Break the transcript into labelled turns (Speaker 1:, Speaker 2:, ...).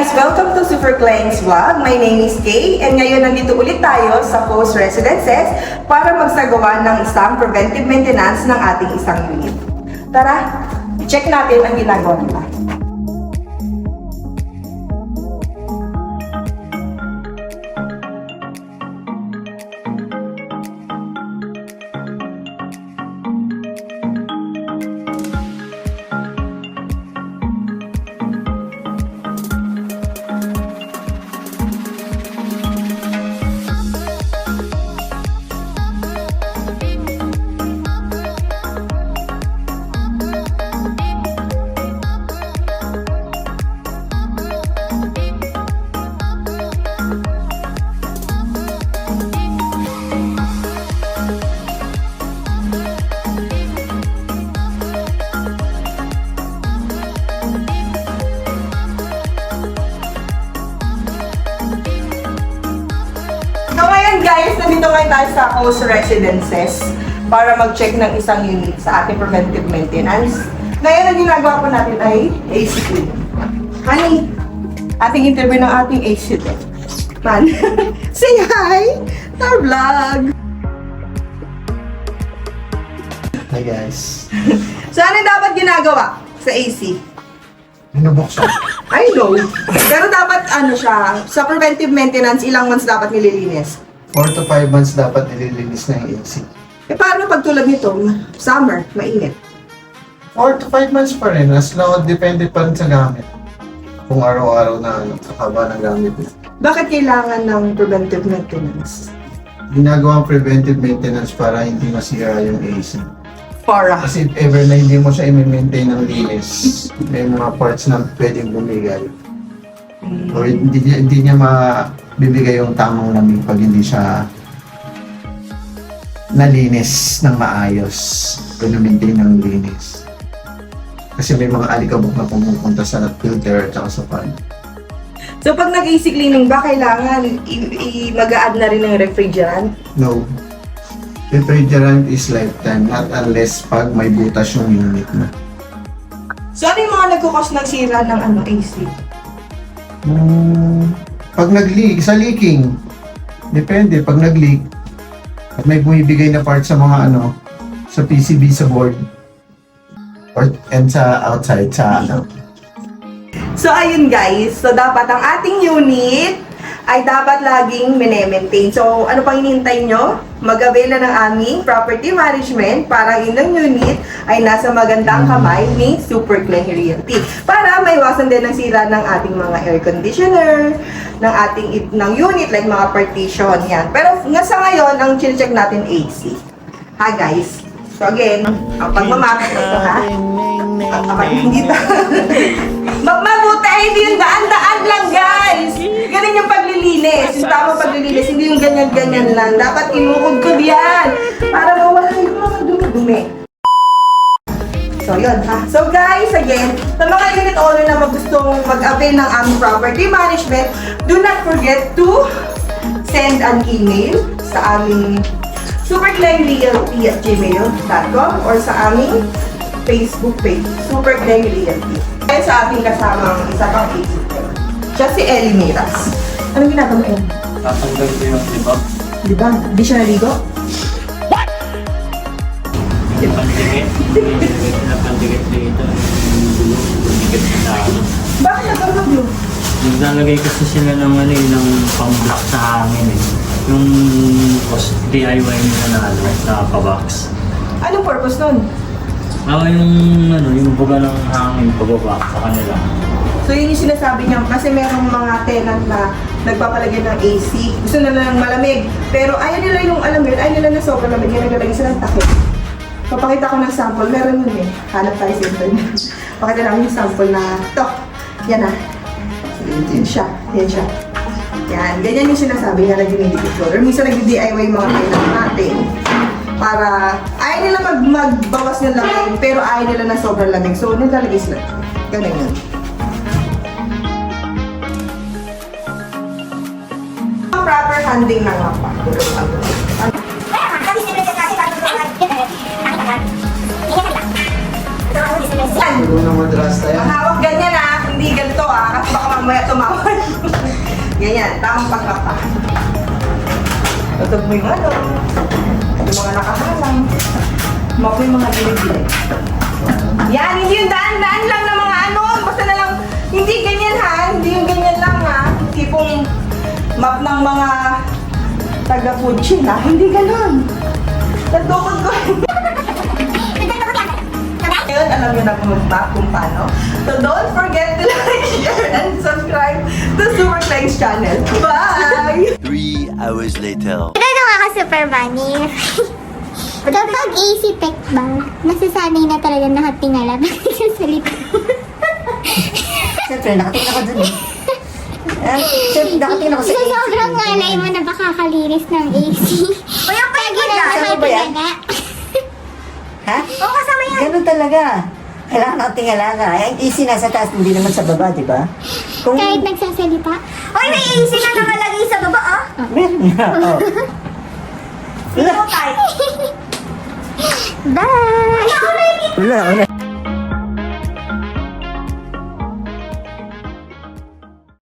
Speaker 1: guys! Welcome to Super Klein's Vlog. My name is Kay and ngayon nandito ulit tayo sa Coast Residences para magsagawa ng isang preventive maintenance ng ating isang unit. Tara, check natin ang ginagawa nila. Guys, nandito ngayon tayo sa Coast Residences para mag-check ng isang unit sa ating preventive maintenance. Ngayon, ang ginagawa po natin ay AC cleaning. Honey, ating interview ng ating AC tech. Man, say hi to our vlog!
Speaker 2: Hi guys.
Speaker 1: So, ano dapat ginagawa sa AC?
Speaker 2: Binubuksan.
Speaker 1: I know. Pero dapat ano siya, sa preventive maintenance, ilang months dapat nililinis?
Speaker 2: 4 to 5 months dapat nililinis na yung AC.
Speaker 1: Eh, paano pag tulad nito, summer, mainit?
Speaker 2: 4 to 5 months pa rin. As long, depende pa rin sa gamit. Kung araw-araw na kakaba ng gamit.
Speaker 1: Bakit kailangan ng preventive maintenance?
Speaker 2: Ginagawa ang preventive maintenance para hindi masira yung AC.
Speaker 1: Para.
Speaker 2: Kasi if ever na hindi mo siya i-maintain ng linis, may mga parts na pwedeng bumigay. O hindi niya mabibigay yung tamang lamig pag hindi siya nalinis ng maayos. Kung na-maintain ng linis. Kasi may mga alikabok na pumupunta sa filter at sa fan.
Speaker 1: So pag nag-AC cleaning ba, kailangan mag-a-add na rin ng refrigerant?
Speaker 2: No. Refrigerant is lifetime, not unless pag may butas yung unit mo.
Speaker 1: So ano yung mga nagkukos ng sira ng AC?
Speaker 2: Pag nag-leak, sa leaking, depende. Pag nag-leak, at may bumibigay na part sa mga sa PCB, sa board, and sa outside, sa
Speaker 1: So ayun guys, so dapat ang ating unit ay dapat laging mine-maintain. So ano pang hinihintay nyo? Mag-avail na ng aming property management para ang inyong unit ay nasa magandang kamay ni Super Klein Realty. Para maiwasan din ang sira ng ating mga air conditioner, ng unit like mga partition yan. Pero sa ngayon, ang chinecheck natin AC. Ha guys? So again, ang pagmamapit ito ha? Hindi ta. Mabuti, hindi yung daan-daan lang guys! Ganun yung paglilinis. Yung tamang paglilinis, hindi yung ganyan-ganyan lang. Dapat inukod-kod yan para mawala yung mga dumi-dumi. So yun ha. So guys, again, sa mga unit owner na gustong mag-avail ng aming property management, do not forget to send an email sa aming superkleinrealty@gmail.com or sa aming Facebook page, Super Klein Realty. Kaya sa ating kasamang isa pang agent, siya si Ellie Miras. Anong ginagawa mo, Ellie?
Speaker 3: Tatanggal ko yung libak.
Speaker 1: Diba? Di siya naligo?
Speaker 3: Yung pandikit. Na pandikit dito. Pandikit sa tao.
Speaker 1: Bakit nagawag yun?
Speaker 3: Naglalagay kasi sila ng ng pang-block sa hangin eh. Yung DIY nila na pa-box.
Speaker 1: Anong purpose nun?
Speaker 3: Yung buga ng hangin pababa sa kanila.
Speaker 1: So yun yung sinasabi niya kasi merong mga tenant na nagpapalagay ng AC. Gusto na lang malamig. Pero ayaw nila yung alam yun, ayaw nila na sobrang lamig. Kaya naglalagay sila ng takip. Papakita ko ng sample. Meron yun eh. Hanap tayo sa internet. Pakita namin yung sample na to. Yan ah. Yan siya. Yan siya. Yan. Ganyan yung sinasabi na nag-dinidikit ko. Or minsan nag-DIY mga kailangan natin. Para ayaw nila magbawas ng lamig. Pero ayaw nila na sobrang lamig. So nilalagay sila. Ganun yun. Proper handling ng mapa.
Speaker 2: Siguro na madras tayo.
Speaker 1: Ang hawak ganyan ah, hindi ganito ah, kasi baka mamaya tumawa. mo yung ano, yung mga nakahalang. Map mo yung mga gilid-gilid. Yan, hindi yung daan-daan lang na mga ano. Basta na lang, hindi ganyan ha. Hindi yung ganyan lang ha. Tipong map ng mga taga-food ha. Hindi ganon. Nagdukod ko. Ngayon, alam nyo na mag-map kung paano. So don't forget to like, share, and subscribe to Super Thanks channel. Bye!
Speaker 4: 3 hours later.
Speaker 5: Ito na nga ka Super Bunny. Kapag AC tech ba, nasasanay na talaga nakatingala sa likod.
Speaker 6: Siyempre, nakatingin ako dun eh. Siyempre, nakatingin ako sa
Speaker 5: So,
Speaker 6: AC.
Speaker 5: sobrang ngalay mo na baka kakalinis ng AC. O yung pagi na
Speaker 6: Kasama ba yan? Ha?
Speaker 5: Oo, kasama yan.
Speaker 6: Ganun talaga. Kailangan nakatingala ka. Ang AC nasa taas, hindi naman sa baba, di ba? Kung
Speaker 5: Kahit nagsasalita. Oy, may AC na nakalagay sa baba, ah.
Speaker 6: meron nga, oh.
Speaker 5: Bye!
Speaker 6: Wala, wala.